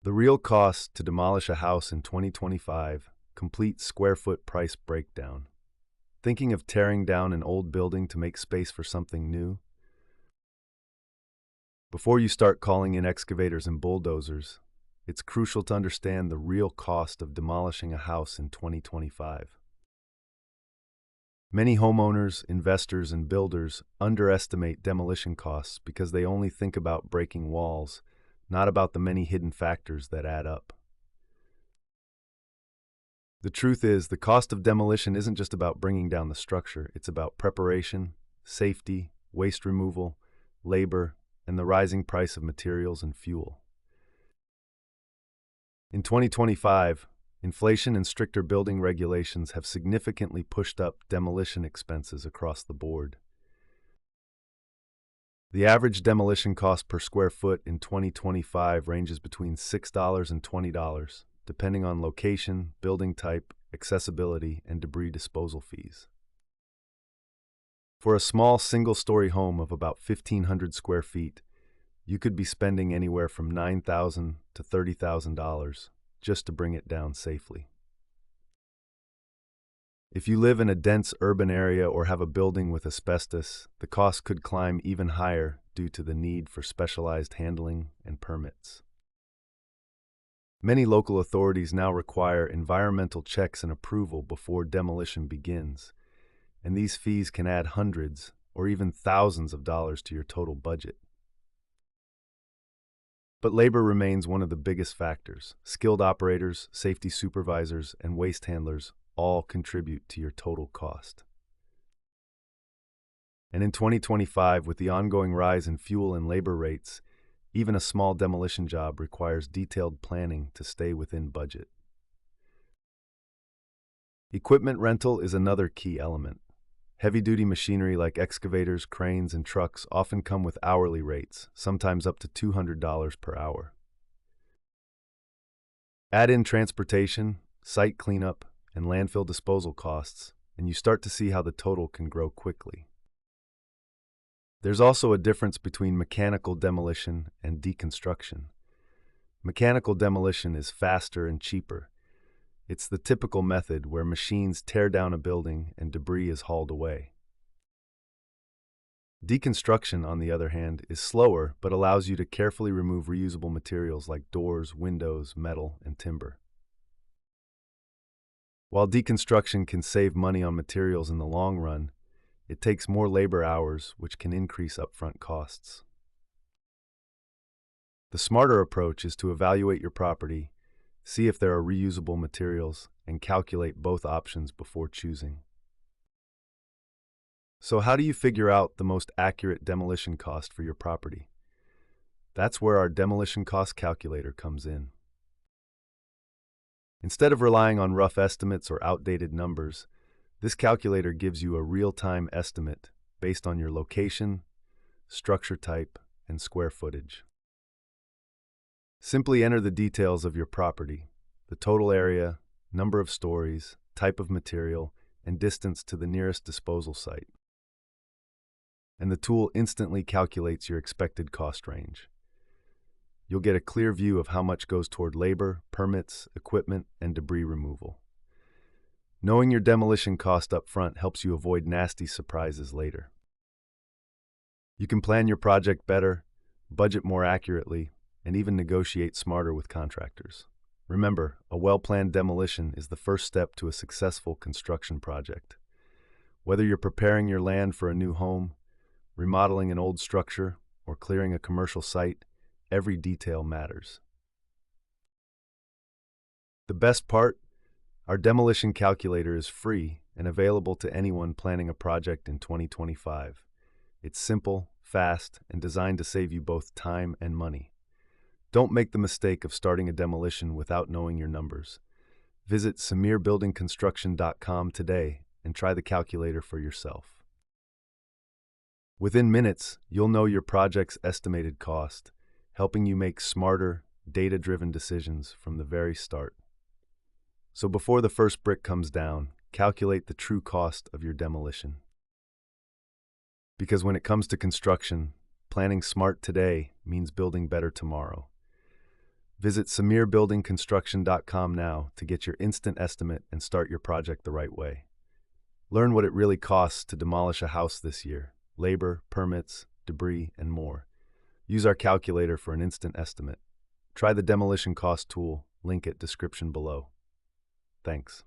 The real cost to demolish a house in 2025, complete square foot price breakdown. Thinking of tearing down an old building to make space for something new? Before you start calling in excavators and bulldozers, it's crucial to understand the real cost of demolishing a house in 2025. Many homeowners, investors, and builders underestimate demolition costs because they only think about breaking walls, not about the many hidden factors that add up. The truth is, the cost of demolition isn't just about bringing down the structure, it's about preparation, safety, waste removal, labor, and the rising price of materials and fuel. In 2025, inflation and stricter building regulations have significantly pushed up demolition expenses across the board. The average demolition cost per square foot in 2025 ranges between $6 and $20, depending on location, building type, accessibility, and debris disposal fees. For a small single-story home of about 1,500 square feet, you could be spending anywhere from $9,000 to $30,000 just to bring it down safely. If you live in a dense urban area or have a building with asbestos, the cost could climb even higher due to the need for specialized handling and permits. Many local authorities now require environmental checks and approval before demolition begins, and these fees can add hundreds or even thousands of dollars to your total budget. But labor remains one of the biggest factors. Skilled operators, safety supervisors, and waste handlers all contribute to your total cost. And in 2025, with the ongoing rise in fuel and labor rates, even a small demolition job requires detailed planning to stay within budget. Equipment rental is another key element. Heavy-duty machinery like excavators, cranes, and trucks often come with hourly rates, sometimes up to $200 per hour. Add in transportation, site cleanup, and landfill disposal costs, and you start to see how the total can grow quickly. There's also a difference between mechanical demolition and deconstruction. Mechanical demolition is faster and cheaper. It's the typical method where machines tear down a building and debris is hauled away. Deconstruction, on the other hand, is slower but allows you to carefully remove reusable materials like doors, windows, metal, and timber. While deconstruction can save money on materials in the long run, it takes more labor hours, which can increase upfront costs. The smarter approach is to evaluate your property, see if there are reusable materials, and calculate both options before choosing. So how do you figure out the most accurate demolition cost for your property? That's where our demolition cost calculator comes in. Instead of relying on rough estimates or outdated numbers, this calculator gives you a real-time estimate based on your location, structure type, and square footage. Simply enter the details of your property, the total area, number of stories, type of material, and distance to the nearest disposal site. And the tool instantly calculates your expected cost range. You'll get a clear view of how much goes toward labor, permits, equipment, and debris removal. Knowing your demolition cost up front helps you avoid nasty surprises later. You can plan your project better, budget more accurately, and even negotiate smarter with contractors. Remember, a well-planned demolition is the first step to a successful construction project. Whether you're preparing your land for a new home, remodeling an old structure, or clearing a commercial site, every detail matters. The best part? Our demolition calculator is free and available to anyone planning a project in 2025. It's simple, fast, and designed to save you both time and money. Don't make the mistake of starting a demolition without knowing your numbers. Visit samirbuildingconstruction.com today and try the calculator for yourself. Within minutes, you'll know your project's estimated cost, helping you make smarter, data-driven decisions from the very start. So before the first brick comes down, calculate the true cost of your demolition. Because when it comes to construction, planning smart today means building better tomorrow. Visit SamirBuildingConstruction.com now to get your instant estimate and start your project the right way. Learn what it really costs to demolish a house this year: labor, permits, debris, and more. Use our calculator for an instant estimate. Try the Demolition Cost tool, link at description below. Thanks.